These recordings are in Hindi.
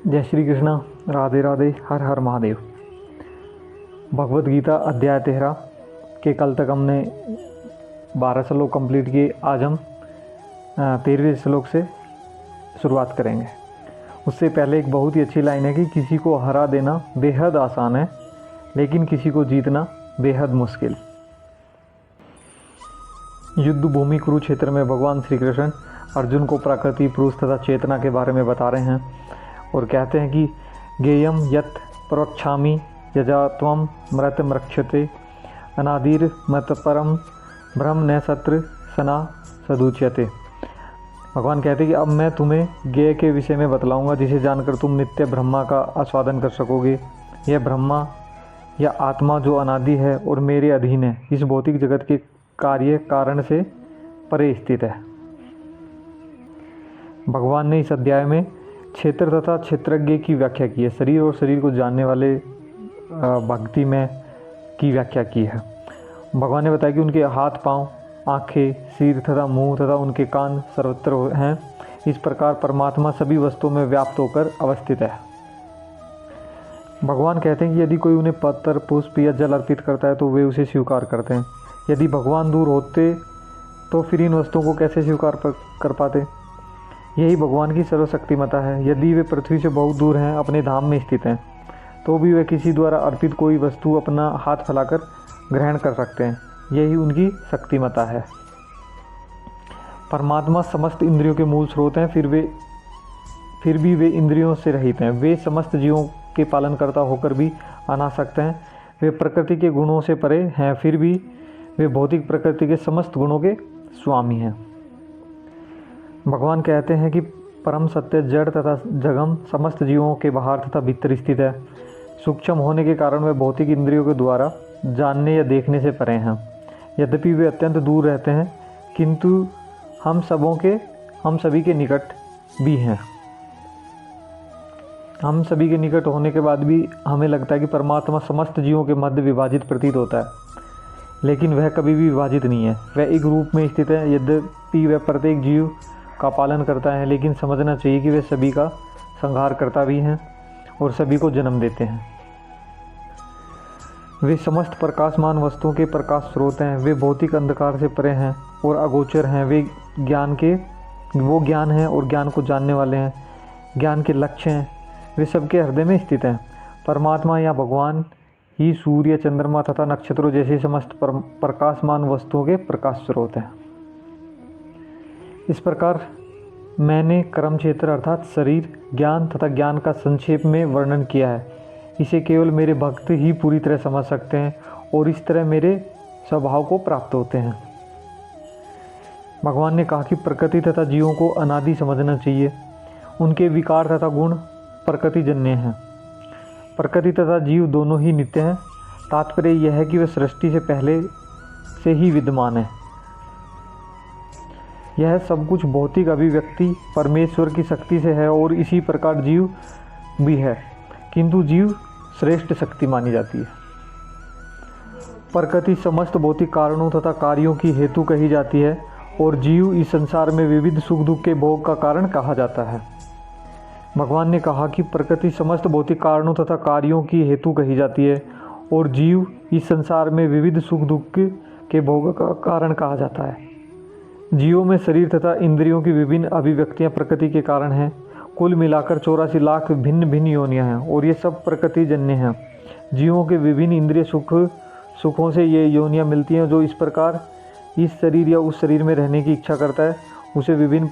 जय श्री कृष्ण, राधे राधे, हर हर महादेव। भगवत गीता अध्याय 13 के कल तक हमने 12 श्लोक कंप्लीट किए। आज हम 13वें श्लोक से शुरुआत करेंगे। उससे पहले एक बहुत ही अच्छी लाइन है कि किसी को हरा देना बेहद आसान है, लेकिन किसी को जीतना बेहद मुश्किल। युद्ध भूमि कुरुक्षेत्र में भगवान श्री कृष्ण अर्जुन को प्रकृति, पुरुष तथा चेतना के बारे में बता रहे हैं और कहते हैं कि गेयम यत प्रवक्ष्यामि यजा त्वं मृत मृक्षते अनादिर मत परम ब्रह्म न सत्र सना सदुच्यते। भगवान कहते हैं कि अब मैं तुम्हें गेय के विषय में बतलाऊंगा, जिसे जानकर तुम नित्य ब्रह्मा का आस्वादन कर सकोगे। यह ब्रह्मा या आत्मा जो अनादि है और मेरे अधीन है, इस भौतिक जगत के कार्य कारण से परे स्थित है। भगवान ने इस अध्याय में क्षेत्र तथा क्षेत्रज्ञ की व्याख्या की है। शरीर और शरीर को जानने वाले भक्ति में की व्याख्या की है। भगवान ने बताया कि उनके हाथ, पांव, आँखें, सिर तथा मुंह तथा उनके कान सर्वत्र हैं। इस प्रकार परमात्मा सभी वस्तुओं में व्याप्त होकर अवस्थित है। भगवान कहते हैं कि यदि कोई उन्हें पत्र, पुष्प या जल अर्पित करता है तो वे उसे स्वीकार करते हैं। यदि भगवान दूर होते तो फिर इन वस्तुओं को कैसे स्वीकार कर पाते। यही भगवान की सर्वशक्तिमता है। यदि वे पृथ्वी से बहुत दूर हैं, अपने धाम में स्थित हैं, तो भी वे किसी द्वारा अर्पित कोई वस्तु अपना हाथ फैलाकर ग्रहण कर सकते हैं। यही उनकी शक्तिमता है। परमात्मा समस्त इंद्रियों के मूल स्रोत हैं, फिर भी वे इंद्रियों से रहित हैं। वे समस्त जीवों के पालनकर्ता होकर भी अनासक्त हैं। वे प्रकृति के गुणों से परे हैं, फिर भी वे भौतिक प्रकृति के समस्त गुणों के स्वामी हैं। भगवान कहते हैं कि परम सत्य जड़ तथा जगम समस्त जीवों के बाहर तथा भीतर स्थित है। सूक्ष्म होने के कारण वे भौतिक इंद्रियों के द्वारा जानने या देखने से परे हैं। यद्यपि वे अत्यंत दूर रहते हैं, किंतु हम सभी के निकट भी हैं। हम सभी के निकट होने के बाद भी हमें लगता है कि परमात्मा समस्त जीवों के मध्य विभाजित प्रतीत होता है, लेकिन वह कभी भी विभाजित नहीं है। वह एक रूप में स्थित है। यद्यपि वह प्रत्येक जीव का पालन करता है, लेकिन समझना चाहिए कि वे सभी का संहार करता भी हैं और सभी को जन्म देते हैं। वे समस्त प्रकाशमान वस्तुओं के प्रकाश स्रोत हैं। वे भौतिक अंधकार से परे हैं और अगोचर हैं। वो ज्ञान हैं और ज्ञान को जानने वाले हैं। ज्ञान के लक्ष्य हैं। वे सबके हृदय में स्थित हैं। परमात्मा या भगवान ही सूर्य, चंद्रमा तथा नक्षत्रों जैसे समस्त प्रकाशमान वस्तुओं के प्रकाश स्रोत हैं। इस प्रकार मैंने कर्म क्षेत्र अर्थात शरीर, ज्ञान तथा ज्ञान का संक्षेप में वर्णन किया है। इसे केवल मेरे भक्त ही पूरी तरह समझ सकते हैं और इस तरह मेरे स्वभाव को प्राप्त होते हैं। भगवान ने कहा कि प्रकृति तथा जीवों को अनादि समझना चाहिए। उनके विकार तथा गुण प्रकृतिजन्य हैं। प्रकृति तथा जीव दोनों ही नित्य हैं। तात्पर्य यह है कि वे सृष्टि से पहले से ही विद्यमान है। यह सब कुछ भौतिक अभिव्यक्ति परमेश्वर की शक्ति से है और इसी प्रकार जीव भी है, किंतु जीव श्रेष्ठ शक्ति मानी जाती है। प्रकृति समस्त भौतिक कारणों तथा कार्यों की हेतु कही जाती है और जीव इस संसार में विविध सुख दुख के भोग का कारण कहा जाता है। भगवान ने कहा कि प्रकृति समस्त भौतिक कारणों तथा कार्यों की हेतु कही जाती है और जीव इस संसार में विविध सुख दुख के भोग का कारण कहा जाता है। जीवों में शरीर तथा इंद्रियों की विभिन्न अभिव्यक्तियां प्रकृति के कारण हैं। कुल मिलाकर 84 लाख भिन्न भिन्न योनियां हैं और ये सब प्रकृतिजन्य हैं। जीवों के विभिन्न इंद्रिय सुखों से ये योनियां मिलती हैं। जो इस प्रकार इस शरीर या उस शरीर में रहने की इच्छा करता है, उसे विभिन्न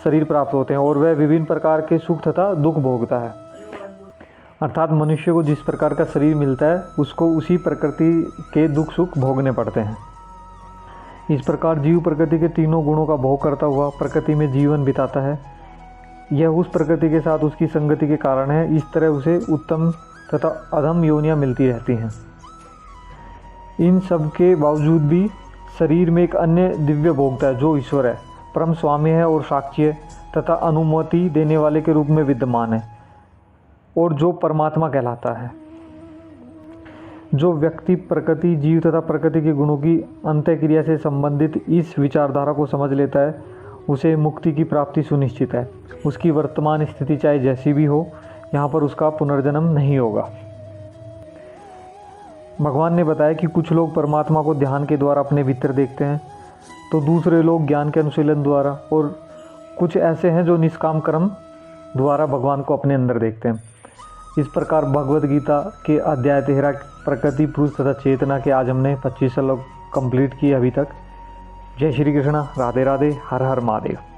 शरीर प्राप्त होते हैं और वह विभिन्न प्रकार के सुख तथा दुख भोगता है। अर्थात मनुष्य को जिस प्रकार का शरीर मिलता है, उसको उसी प्रकृति के दुख सुख भोगने पड़ते हैं। इस प्रकार जीव प्रकृति के तीनों गुणों का भोग करता हुआ प्रकृति में जीवन बिताता है। यह उस प्रकृति के साथ उसकी संगति के कारण है। इस तरह उसे उत्तम तथा अधम योनियां मिलती रहती हैं। इन सब के बावजूद भी शरीर में एक अन्य दिव्य भोगता है, जो ईश्वर है, परम स्वामी है और साक्षी है तथा अनुमति देने वाले के रूप में विद्यमान है और जो परमात्मा कहलाता है। जो व्यक्ति प्रकृति, जीव तथा प्रकृति के गुणों की अंतःक्रिया से संबंधित इस विचारधारा को समझ लेता है, उसे मुक्ति की प्राप्ति सुनिश्चित है। उसकी वर्तमान स्थिति चाहे जैसी भी हो, यहाँ पर उसका पुनर्जन्म नहीं होगा। भगवान ने बताया कि कुछ लोग परमात्मा को ध्यान के द्वारा अपने भीतर देखते हैं, तो दूसरे लोग ज्ञान के अनुशीलन द्वारा, और कुछ ऐसे हैं जो निष्काम कर्म द्वारा भगवान को अपने अंदर देखते हैं। इस प्रकार भगवद गीता के अध्याय 13 प्रकृति, पुरुष तथा चेतना के आज हमने 25 श्लोक कंप्लीट किए अभी तक। जय श्री कृष्ण, राधे राधे, हर हर महादेव।